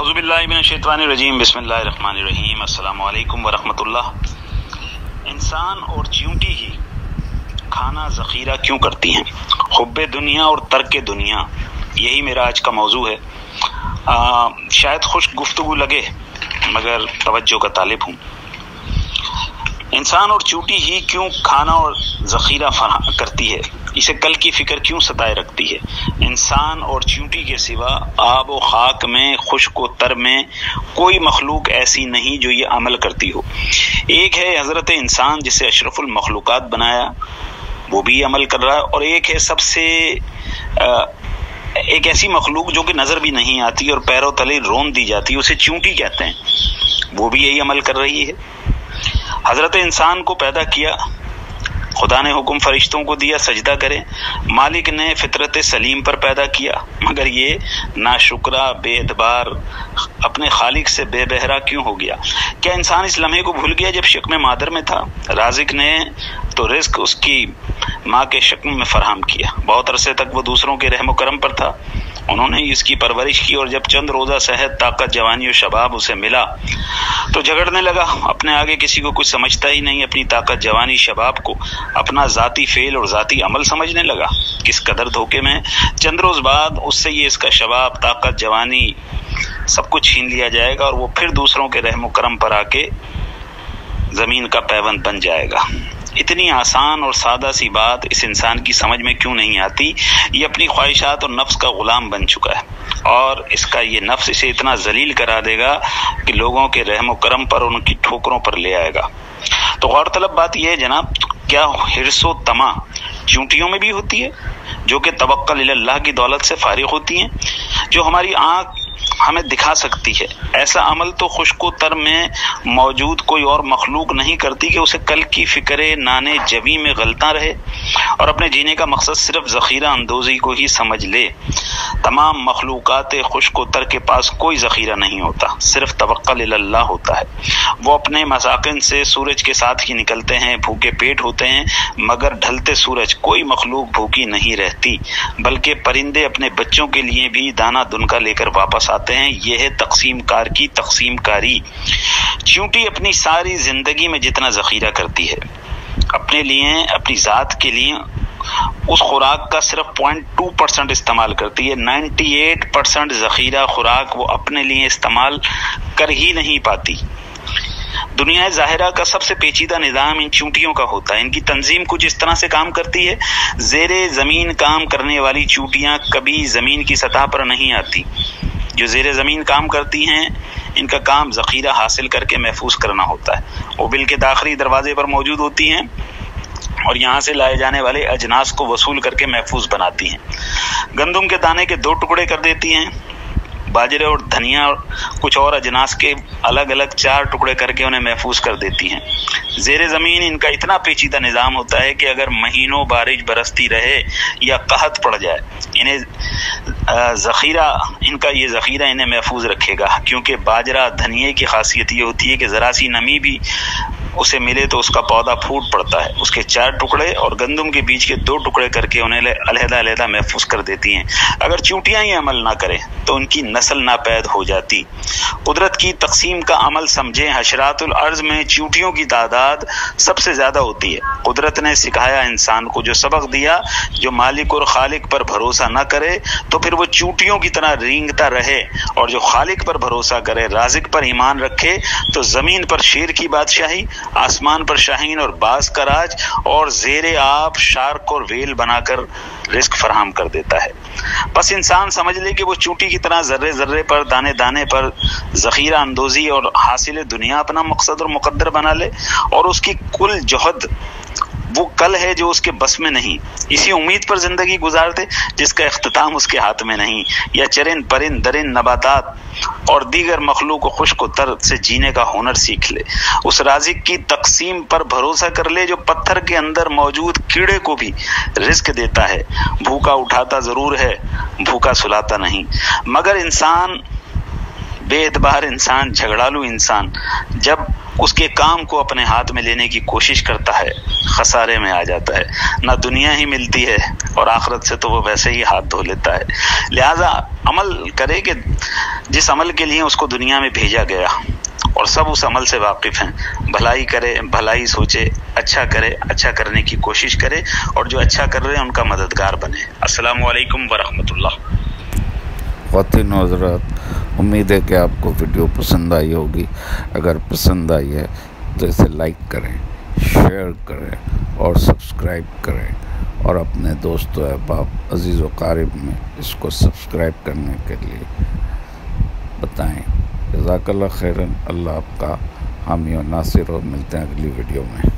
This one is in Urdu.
اعوذ باللہ من الشیطان الرجیم بسم اللہ الرحمن الرحیم السلام علیکم ورحمۃ اللہ۔ انسان اور چیونٹی ہی کھانا ذخیرہ کیوں کرتی ہیں؟ حب دنیا اور ترک دنیا، یہی میرا آج کا موضوع ہے۔ شاید خشک گفتگو لگے مگر توجہ کا طالب ہوں۔ انسان اور چیونٹی ہی کیوں کھانا اور ذخیرہ فراہم کرتی ہے؟ اسے کل کی فکر کیوں ستائے رکھتی ہے؟ انسان اور چیونٹی کے سوا آب و خاک میں، خشک و تر میں کوئی مخلوق ایسی نہیں جو یہ عمل کرتی ہو۔ ایک ہے حضرت انسان جسے اشرف المخلوقات بنایا، وہ بھی عمل کر رہا ہے، اور ایک ہے سب سے ایک ایسی مخلوق جو کہ نظر بھی نہیں آتی اور پیروں تلے رون دی جاتی ہے، اسے چیونٹی کہتے ہیں، وہ بھی یہی عمل کر رہی ہے۔ حضرت انسان کو پیدا کیا، خدا نے حکم فرشتوں کو دیا سجدہ کریں، مالک نے فطرت سلیم پر پیدا کیا، مگر یہ ناشکرا بے اعتبار اپنے خالق سے بے بہرا کیوں ہو گیا؟ کیا انسان اس لمحے کو بھول گیا جب شکم مادر میں تھا؟ رازق نے تو رزق اس کی ماں کے شکم میں فراہم کیا، بہت عرصے تک وہ دوسروں کے رحم و کرم پر تھا، انہوں نے اس کی پرورش کی، اور جب چند روزہ صحت، طاقت، جوانی و شباب اسے ملا تو جھگڑنے لگا، اپنے آگے کسی کو کچھ سمجھتا ہی نہیں، اپنی طاقت، جوانی، شباب کو اپنا ذاتی فعل اور ذاتی عمل سمجھنے لگا۔ کس قدر دھوکے میں! چند روز بعد اس سے یہ اس کا شباب، طاقت، جوانی سب کچھ چھین لیا جائے گا، اور وہ پھر دوسروں کے رحم و کرم پر آ کے زمین کا پیوند بن جائے گا۔ اتنی آسان اور سادہ سی بات اس انسان کی سمجھ میں کیوں نہیں آتی؟ یہ اپنی خواہشات اور نفس کا غلام بن چکا ہے، اور اس کا یہ نفس اسے اتنا ذلیل کرا دے گا کہ لوگوں کے رحم و کرم پر اور ان کی ٹھوکروں پر لے آئے گا۔ تو غور طلب بات یہ ہے جناب، کیا حرص و طمع چیونٹیوں میں بھی ہوتی ہے جو کہ توکل اللہ کی دولت سے فارغ ہوتی ہیں، جو ہماری آنکھ ہمیں دکھا سکتی ہے؟ ایسا عمل تو خشک و تر میں موجود کوئی اور مخلوق نہیں کرتی کہ اسے کل کی فکر نانے جوی میں غلطاں رہے اور اپنے جینے کا مقصد صرف ذخیرہ اندوزی کو ہی سمجھ لے۔ تمام مخلوقات خشک و تر کے پاس کوئی ذخیرہ نہیں ہوتا، صرف توکل اللہ ہوتا ہے۔ وہ اپنے مساکن سے سورج کے ساتھ ہی نکلتے ہیں، بھوکے پیٹ ہوتے ہیں، مگر ڈھلتے سورج کوئی مخلوق بھوکی نہیں رہتی، بلکہ پرندے اپنے بچوں کے لیے بھی دانہ دنکا لے کر واپس آتے ہیں۔ یہ ہے تقسیم کار کی تقسیم کاری۔ چیونٹی اپنی ساری زندگی میں جتنا ذخیرہ کرتی ہے اپنے لیے، اپنی ذات کے لیے، اس خوراک کا صرف 0.2% استعمال کرتی ہے۔ 98% ذخیرہ خوراک وہ اپنے لیے استعمال کر ہی نہیں پاتی۔ دنیا ظاہرہ کا سب سے پیچیدہ نظام ان چیونٹیوں کا ہوتا ہے۔ ان کی تنظیم کچھ اس طرح سے کام کرتی ہے، زیر زمین کام کرنے والی چیونٹیاں کبھی زمین کی سطح پر نہیں آتی۔ جو زیر زمین کام کرتی ہیں ان کا کام ذخیرہ حاصل کر کے محفوظ کرنا ہوتا ہے۔ وہ بل کے داخلی دروازے پر موجود ہوتی ہیں اور یہاں سے لائے جانے والے اجناس کو وصول کر کے محفوظ بناتی ہیں۔ گندم کے دانے کے 2 ٹکڑے کر دیتی ہیں، باجرے اور دھنیا اور کچھ اور اجناس کے الگ الگ 4 ٹکڑے کر کے انہیں محفوظ کر دیتی ہیں۔ زیر زمین ان کا اتنا پیچیدہ نظام ہوتا ہے کہ اگر مہینوں بارش برستی رہے یا قحط پڑ جائے، انہیں یہ ذخیرہ انہیں محفوظ رکھے گا، کیونکہ باجرہ، دھنیے کی خاصیت یہ ہوتی ہے کہ ذرا سی نمی بھی اسے ملے تو اس کا پودا پھوٹ پڑتا ہے۔ اس کے 4 ٹکڑے اور گندم کے بیج کے 2 ٹکڑے کر کے انہیں علیحدہ علیحدہ محفوظ کر دیتی ہیں۔ اگر چیونٹیاں یہ عمل نہ کریں تو ان کی نسل ناپید ہو جاتی۔ قدرت کی تقسیم کا عمل سمجھیں، حشرات الارض میں چیونٹیوں کی تعداد سب سے زیادہ ہوتی ہے۔ قدرت نے سکھایا انسان کو، جو سبق دیا، جو مالک اور خالق پر بھروسہ نہ کرے تو پھر وہ چیونٹیوں کی طرح رینگتا رہے، اور جو خالق پر بھروسہ کرے، رازق پر ایمان رکھے، تو زمین پر شیر کی بادشاہی، آسمان پر شاہین اور باز کا راج، اور زیر آب شارک اور ویل بنا کر رزق فراہم کر دیتا ہے۔ بس انسان سمجھ لے کہ وہ چیونٹی کی طرح ذرے ذرے پر، دانے دانے پر ذخیرہ اندوزی اور حاصل دنیا اپنا مقصد اور مقدر بنا لے، اور اس کی کل جہد وہ کل ہے جو اس کے بس میں نہیں، اسی امید پر زندگی گزار دے جس کا اختتام اس کے ہاتھ میں نہیں، یا چرند پرند درند نباتات اور دیگر مخلوق و خشک و تر سے جینے کا ہنر سیکھ لے۔ اس رازق کی تقسیم پر بھروسہ کر لے جو پتھر کے اندر موجود کیڑے کو بھی رزق دیتا ہے۔ بھوکا اٹھاتا ضرور ہے، بھوکا سلاتا نہیں، مگر انسان بے اعتبار انسان، جھگڑالو انسان جب اس کے کام کو اپنے ہاتھ میں لینے کی کوشش کرتا ہے خسارے میں آ جاتا ہے، نہ دنیا ہی ملتی ہے اور آخرت سے تو وہ ویسے ہی ہاتھ دھو لیتا ہے۔ لہٰذا عمل کرے کہ جس عمل کے لیے اس کو دنیا میں بھیجا گیا، اور سب اس عمل سے واقف ہیں، بھلائی کرے، بھلائی سوچے، اچھا کرے، اچھا کرنے کی کوشش کرے، اور جو اچھا کر رہے ہیں ان کا مددگار بنے۔ السلام علیکم ورحمۃ اللہ۔ خواتین و حضرات، امید ہے کہ آپ کو ویڈیو پسند آئی ہوگی۔ اگر پسند آئی ہے تو اسے لائک کریں، شیئر کریں اور سبسکرائب کریں، اور اپنے دوست و احباب، عزیز و قارب میں اس کو سبسکرائب کرنے کے لیے بتائیں۔ جزاک اللہ خیراً۔ اللہ آپ کا حامی و ناصر ہو۔ ملتے ہیں اگلی ویڈیو میں۔